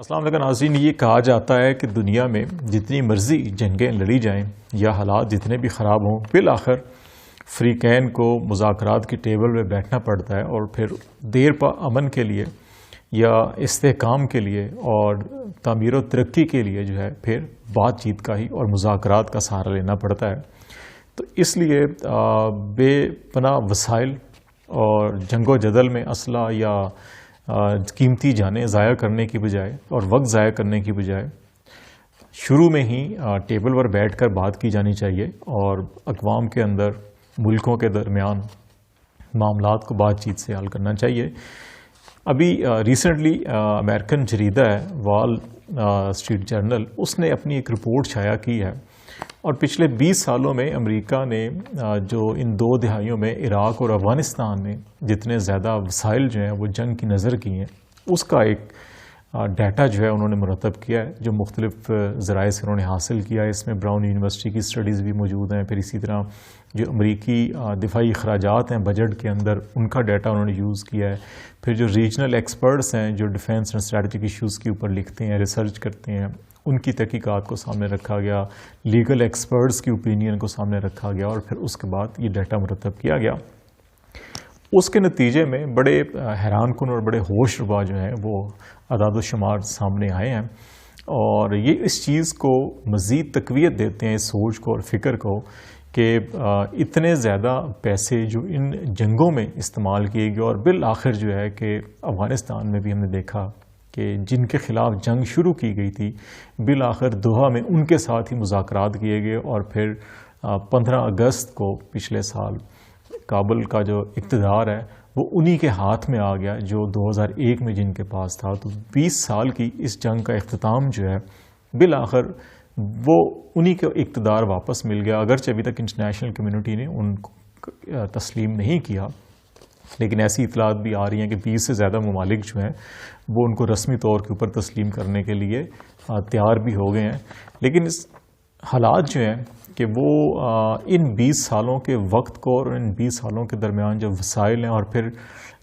السلام علیکم ناظرین، یہ کہا جاتا ہے کہ دنیا میں جتنی مرضی جنگیں لڑی جائیں یا حالات جتنے بھی خراب ہوں، بالآخر فریقین کو مذاکرات کی ٹیبل پہ بیٹھنا پڑتا ہے اور پھر دیر پا امن کے لیے یا استحکام کے لیے اور تعمیر و ترقی کے لیے جو ہے پھر بات چیت کا ہی اور مذاکرات کا سہارا لینا پڑتا ہے۔ تو اس لیے بے پناہ وسائل اور جنگ و جدل میں اسلحہ یا قیمتی جانیں ضائع کرنے کی بجائے اور وقت ضائع کرنے کی بجائے شروع میں ہی ٹیبل پر بیٹھ کر بات کی جانی چاہیے اور اقوام کے اندر ملکوں کے درمیان معاملات کو بات چیت سے حل کرنا چاہیے۔ ابھی ریسنٹلی امریکن جریدہ ہے وال اسٹریٹ جرنل، اس نے اپنی ایک رپورٹ شائع کی ہے اور پچھلے 20 سالوں میں امریکہ نے جو ان 2 دہائیوں میں عراق اور افغانستان میں جتنے زیادہ وسائل جو ہیں وہ جنگ کی نظر کی ہیں، اس کا ایک ڈیٹا جو ہے انہوں نے مرتب کیا ہے جو مختلف ذرائع سے انہوں نے حاصل کیا ہے۔ اس میں براؤن یونیورسٹی کی اسٹڈیز بھی موجود ہیں، پھر اسی طرح جو امریکی دفاعی اخراجات ہیں بجٹ کے اندر ان کا ڈیٹا انہوں نے یوز کیا ہے، پھر جو ریجنل ایکسپرٹس ہیں جو ڈیفینس اینڈ اسٹریٹجک ایشوز کے اوپر لکھتے ہیں، ریسرچ کرتے ہیں، ان کی تحقیقات کو سامنے رکھا گیا، لیگل ایکسپرٹس کی اوپینین کو سامنے رکھا گیا اور پھر اس کے بعد یہ ڈیٹا مرتب کیا گیا۔ اس کے نتیجے میں بڑے حیران کن اور بڑے ہوش ربا جو ہیں وہ اعداد و شمار سامنے آئے ہیں اور یہ اس چیز کو مزید تقویت دیتے ہیں، اس سوچ کو اور فکر کو، کہ اتنے زیادہ پیسے جو ان جنگوں میں استعمال کیے گئے اور بالآخر جو ہے کہ افغانستان میں بھی ہم نے دیکھا کہ جن کے خلاف جنگ شروع کی گئی تھی بالآخر دوحہ میں ان کے ساتھ ہی مذاکرات کیے گئے اور پھر 15 اگست کو پچھلے سال کابل کا جو اقتدار ہے وہ انہی کے ہاتھ میں آ گیا جو 2001 میں جن کے پاس تھا۔ تو 20 سال کی اس جنگ کا اختتام جو ہے بالآخر وہ انہی کے اقتدار واپس مل گیا، اگرچہ ابھی تک انٹرنیشنل کمیونٹی نے ان کو تسلیم نہیں کیا، لیکن ایسی اطلاعات بھی آ رہی ہیں کہ 20 سے زیادہ ممالک جو ہیں وہ ان کو رسمی طور کے اوپر تسلیم کرنے کے لیے تیار بھی ہو گئے ہیں۔ لیکن اس حالات جو ہیں کہ وہ ان 20 سالوں کے وقت کو اور ان 20 سالوں کے درمیان جو وسائل ہیں اور پھر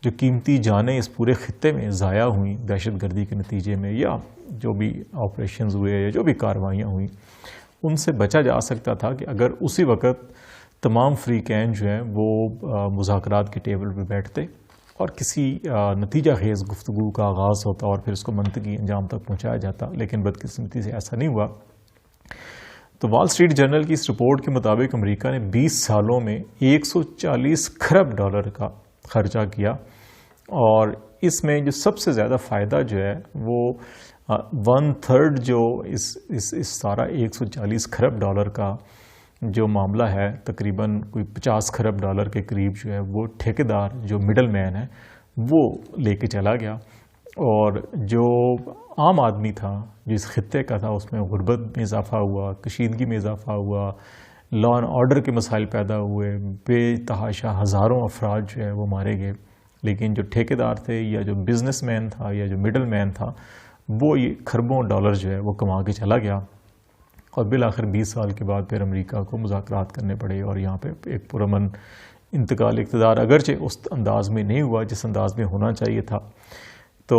جو قیمتی جانیں اس پورے خطے میں ضائع ہوئیں دہشت گردی کے نتیجے میں یا جو بھی آپریشنز ہوئے یا جو بھی کاروائیاں ہوئیں، ان سے بچا جا سکتا تھا کہ اگر اسی وقت تمام فریقین جو ہیں وہ مذاکرات کی ٹیبل پہ بیٹھتے اور کسی نتیجہ خیز گفتگو کا آغاز ہوتا اور پھر اس کو منطقی انجام تک پہنچایا جاتا، لیکن بدقسمتی سے ایسا نہیں ہوا۔ تو وال اسٹریٹ جرنل کی اس رپورٹ کے مطابق امریکہ نے 20 سالوں میں 140 کھرب ڈالر کا خرچہ کیا اور اس میں جو سب سے زیادہ فائدہ جو ہے وہ 1/3 جو اس سارا 140 کھرب ڈالر کا جو معاملہ ہے تقریباً کوئی 50 کھرب ڈالر کے قریب جو ہے وہ ٹھیکیدار جو مڈل مین ہے وہ لے کے چلا گیا، اور جو عام آدمی تھا جس خطے کا تھا اس میں غربت میں اضافہ ہوا، کشیدگی میں اضافہ ہوا، لا اینڈ آرڈر کے مسائل پیدا ہوئے، بے تحاشا ہزاروں افراد جو ہے وہ مارے گئے، لیکن جو ٹھیکیدار تھے یا جو بزنس مین تھا یا جو مڈل مین تھا وہ یہ کھربوں ڈالر جو ہے وہ کما کے چلا گیا اور بالآخر 20 سال کے بعد پھر امریکہ کو مذاکرات کرنے پڑے اور یہاں پہ ایک پرامن انتقال اقتدار اگرچہ اس انداز میں نہیں ہوا جس انداز میں ہونا چاہیے تھا۔ تو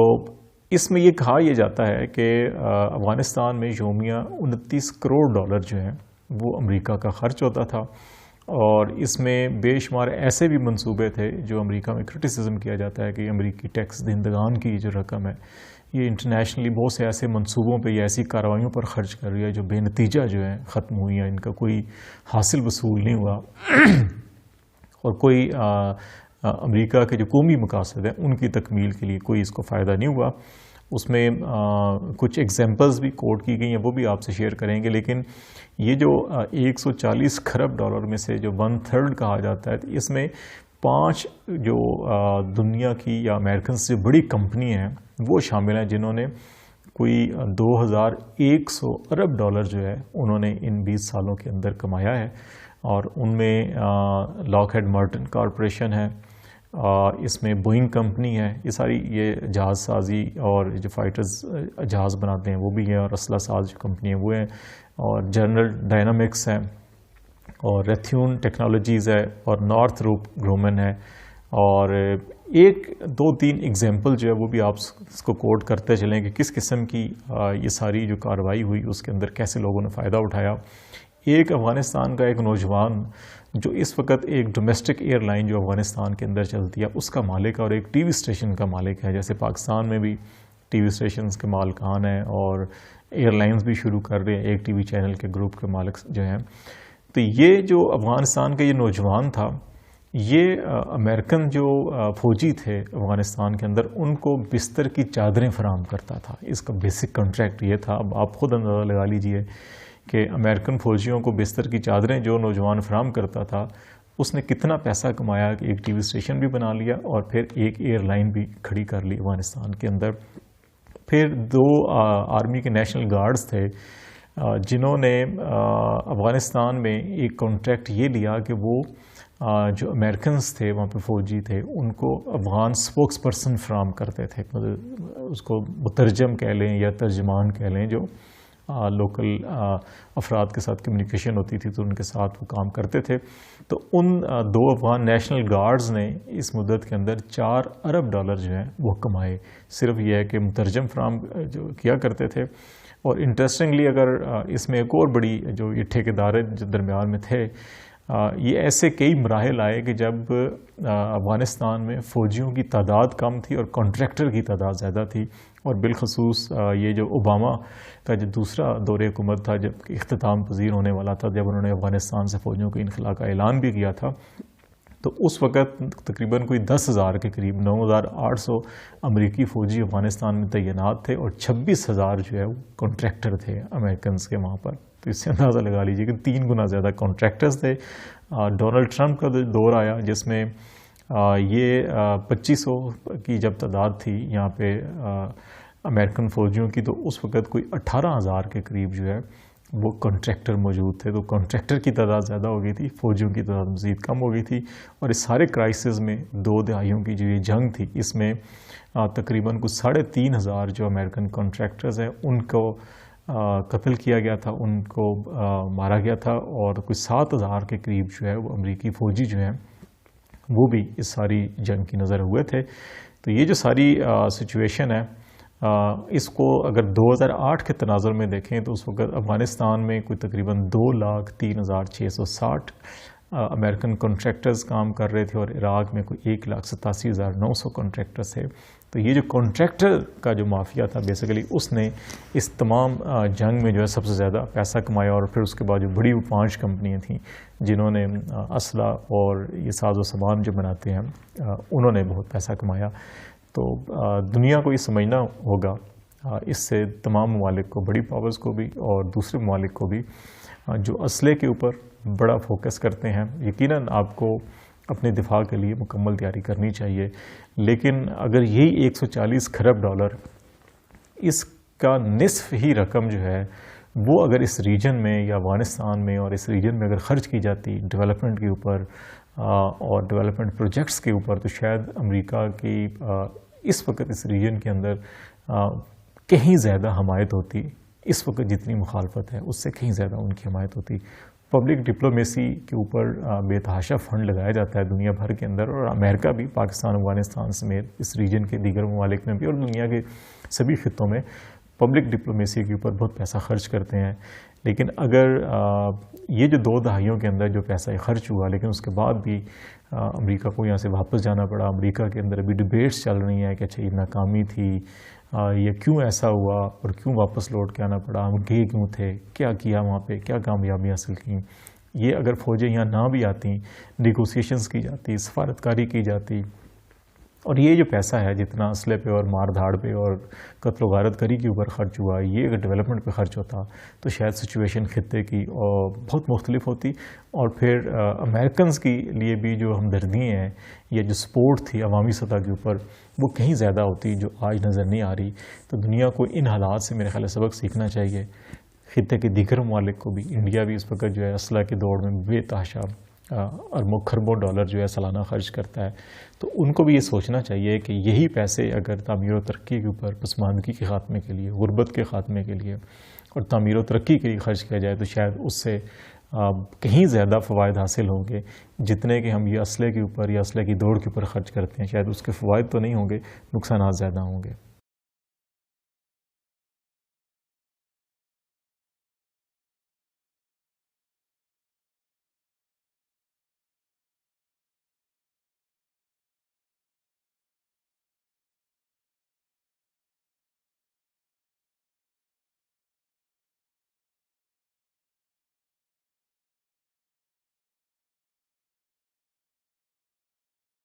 اس میں یہ کہا یہ جاتا ہے کہ افغانستان میں یومیہ 29 کروڑ ڈالر جو ہیں وہ امریکہ کا خرچ ہوتا تھا اور اس میں بے شمار ایسے بھی منصوبے تھے جو امریکہ میں کرٹیسزم کیا جاتا ہے کہ امریکی ٹیکس دہندگان کی جو رقم ہے یہ انٹرنیشنلی بہت سے ایسے منصوبوں پہ یا ایسی کارروائیوں پر خرچ کر رہی ہے جو بے نتیجہ جو ہیں ختم ہوئی ہیں، ان کا کوئی حاصل وصول نہیں ہوا اور کوئی امریکہ کے جو قومی مقاصد ہیں ان کی تکمیل کے لیے کوئی اس کو فائدہ نہیں ہوا۔ اس میں کچھ ایگزامپلز بھی کوٹ کی گئی ہیں، وہ بھی آپ سے شیئر کریں گے، لیکن یہ جو 140 کھرب ڈالر میں سے جو 1/3 کہا جاتا ہے اس میں 5 جو دنیا کی یا امریکن سے بڑی کمپنی ہیں وہ شامل ہیں جنہوں نے کوئی 2100 ارب ڈالر جو ہے انہوں نے ان 20 سالوں کے اندر کمایا ہے، اور ان میں لاک ہیڈ مارٹن کارپوریشن ہے، اس میں بوئنگ کمپنی ہے، یہ ساری یہ جہاز سازی اور جو فائٹرز جہاز بناتے ہیں وہ بھی ہیں، اور اسلحہ ساز جو کمپنی ہیں وہ ہیں، اور جنرل ڈائنامکس ہے، اور ریتھیون ٹیکنالوجیز ہے، اور نارتھ روپ گرومن ہے، اور ایک دو تین ایگزامپل جو ہے وہ بھی آپ اس کو کوٹ کرتے چلیں کہ کس قسم کی یہ ساری جو کارروائی ہوئی اس کے اندر کیسے لوگوں نے فائدہ اٹھایا. ایک افغانستان کا ایک نوجوان جو اس وقت ایک ڈومیسٹک ایئر لائن جو افغانستان کے اندر چلتی ہے اس کا مالک ہے اور ایک ٹی وی اسٹیشن کا مالک ہے. جیسے پاکستان میں بھی ٹی وی اسٹیشنز کے مالکان ہیں اور ایئر لائنز بھی شروع کر رہے ہیں, ایک ٹی وی چینل کے گروپ کے مالک جو ہیں. تو یہ جو افغانستان کا یہ نوجوان تھا, یہ امریکن جو فوجی تھے افغانستان کے اندر ان کو بستر کی چادریں فراہم کرتا تھا. اس کا بیسک کنٹریکٹ یہ تھا. اب آپ خود اندازہ لگا لیجئے کہ امریکن فوجیوں کو بستر کی چادریں جو نوجوان فراہم کرتا تھا اس نے کتنا پیسہ کمایا کہ ایک ٹی وی اسٹیشن بھی بنا لیا اور پھر ایک ایئر لائن بھی کھڑی کر لی افغانستان کے اندر. پھر دو آرمی کے نیشنل گارڈز تھے جنہوں نے افغانستان میں ایک کانٹریکٹ یہ لیا کہ وہ جو امریکنز تھے وہاں پہ فوجی تھے ان کو افغان سپوکس پرسن فراہم کرتے تھے. مطلب اس کو مترجم کہہ لیں یا ترجمان کہہ لیں, جو لوکل افراد کے ساتھ کمیونیکیشن ہوتی تھی تو ان کے ساتھ وہ کام کرتے تھے. تو ان دو افغان نیشنل گارڈز نے اس مدت کے اندر $4 ارب جو ہیں وہ کمائے. صرف یہ ہے کہ مترجم فراہم جو کیا کرتے تھے. اور انٹرسٹنگلی اگر اس میں ایک اور بڑی جو یہ ٹھیکیدار جو درمیان میں تھے, یہ ایسے کئی مراحل آئے کہ جب افغانستان میں فوجیوں کی تعداد کم تھی اور کانٹریکٹر کی تعداد زیادہ تھی. اور بالخصوص یہ جو اوباما کا جو دوسرا دور حکومت تھا جب اختتام پذیر ہونے والا تھا, جب انہوں نے افغانستان سے فوجیوں کے انخلاء کا اعلان بھی کیا تھا, تو اس وقت تقریباً کوئی 10,000 کے قریب 9,800 امریکی فوجی افغانستان میں تعینات تھے اور 26,000 جو ہے وہ کانٹریکٹر تھے امریکنز کے وہاں پر. تو اس سے اندازہ لگا لیجیے کہ 3 گنا زیادہ کانٹریکٹرز تھے. ڈونلڈ ٹرمپ کا دور آیا جس میں یہ 2500 کی جب تعداد تھی یہاں پہ امریکن فوجیوں کی, تو اس وقت کوئی 18,000 کے قریب جو ہے وہ کانٹریکٹر موجود تھے. تو کانٹریکٹر کی تعداد زیادہ ہو گئی تھی, فوجیوں کی تعداد مزید کم ہو گئی تھی. اور اس سارے کرائسس میں 2 دہائیوں کی جو یہ جنگ تھی اس میں تقریباً کچھ 3,500 جو امریکن کانٹریکٹرز ہیں ان کو قتل کیا گیا تھا, ان کو مارا گیا تھا. اور کچھ 7,000 کے قریب جو ہے وہ امریکی فوجی جو ہیں وہ بھی اس ساری جنگ کی نظر ہوئے تھے. تو یہ جو ساری سچویشن ہے اس کو اگر 2008 کے تناظر میں دیکھیں تو اس وقت افغانستان میں کوئی تقریباً 2,03,660 امریکن کانٹریکٹرز کام کر رہے تھے اور عراق میں کوئی 1,87,900 کانٹریکٹرز تھے. تو یہ جو کانٹریکٹر کا جو مافیا تھا بیسیکلی اس نے اس تمام جنگ میں جو ہے سب سے زیادہ پیسہ کمایا. اور پھر اس کے بعد جو بڑی وہ 5 کمپنیاں تھیں جنہوں نے اسلحہ اور یہ ساز و سامان جو بناتے ہیں انہوں نے بہت پیسہ کمایا. تو دنیا کو یہ سمجھنا ہوگا, اس سے تمام ممالک کو, بڑی پاورز کو بھی اور دوسرے ممالک کو بھی, جو اسلحے کے اوپر بڑا فوکس کرتے ہیں, یقیناً آپ کو اپنے دفاع کے لیے مکمل تیاری کرنی چاہیے. لیکن اگر یہی $140 کھرب اس کا نصف ہی رقم جو ہے وہ اگر اس ریجن میں یا افغانستان میں اور اس ریجن میں اگر خرچ کی جاتی ڈیولپمنٹ کے اوپر اور ڈیولپمنٹ پروجیکٹس کے اوپر, تو شاید امریکہ کی اس وقت اس ریجن کے اندر کہیں زیادہ حمایت ہوتی. اس وقت جتنی مخالفت ہے اس سے کہیں زیادہ ان کی حمایت ہوتی. پبلک ڈپلومیسی کے اوپر بے تحاشا فنڈ لگایا جاتا ہے دنیا بھر کے اندر, اور امریکہ بھی پاکستان افغانستان سمیت اس ریجن کے دیگر ممالک میں بھی اور دنیا کے سبھی خطوں میں پبلک ڈپلومیسی کے اوپر بہت پیسہ خرچ کرتے ہیں. لیکن اگر یہ جو 2 دہائیوں کے اندر جو پیسہ خرچ ہوا لیکن اس کے بعد بھی امریکہ کو یہاں سے واپس جانا پڑا, امریکہ کے اندر ابھی ڈبیٹس چل رہی ہیں کہ اچھا یہ ناکامی تھی, یہ کیوں ایسا ہوا اور کیوں واپس لوٹ کے آنا پڑا, ہم گئے کیوں تھے, کیا کیا وہاں پہ, کیا کامیابی حاصل کی. یہ اگر فوجیں یہاں نہ بھی آتی, نیگوسیشنز کی جاتی, سفارتکاری کی جاتی, اور یہ جو پیسہ ہے جتنا اسلحے پہ اور مار دھاڑ پہ اور قتل و غارت گری کے اوپر خرچ ہوا, یہ اگر ڈیولپمنٹ پہ خرچ ہوتا تو شاید سچویشن خطے کی بہت مختلف ہوتی. اور پھر امریکنز کی لیے بھی جو ہمدردی ہیں یا جو سپورٹ تھی عوامی سطح کے اوپر وہ کہیں زیادہ ہوتی جو آج نظر نہیں آ رہی. تو دنیا کو ان حالات سے میرے خیال سبق سیکھنا چاہیے. خطے کے دیگر ممالک کو بھی, انڈیا بھی اس وقت جو ہے اسلحہ کی دوڑ میں بے تحاشا اربوں کھربوں ڈالر جو ہے سالانہ خرچ کرتا ہے. تو ان کو بھی یہ سوچنا چاہیے کہ یہی پیسے اگر تعمیر و ترقی کے اوپر, پسماندگی کے خاتمے کے لیے, غربت کے خاتمے کے لیے اور تعمیر و ترقی کے لیے خرچ کیا جائے تو شاید اس سے کہیں زیادہ فوائد حاصل ہوں گے جتنے کہ ہم یہ اسلحے کے اوپر یا اسلحے کی دوڑ کے اوپر خرچ کرتے ہیں. شاید اس کے فوائد تو نہیں ہوں گے، نقصانات زیادہ ہوں گے.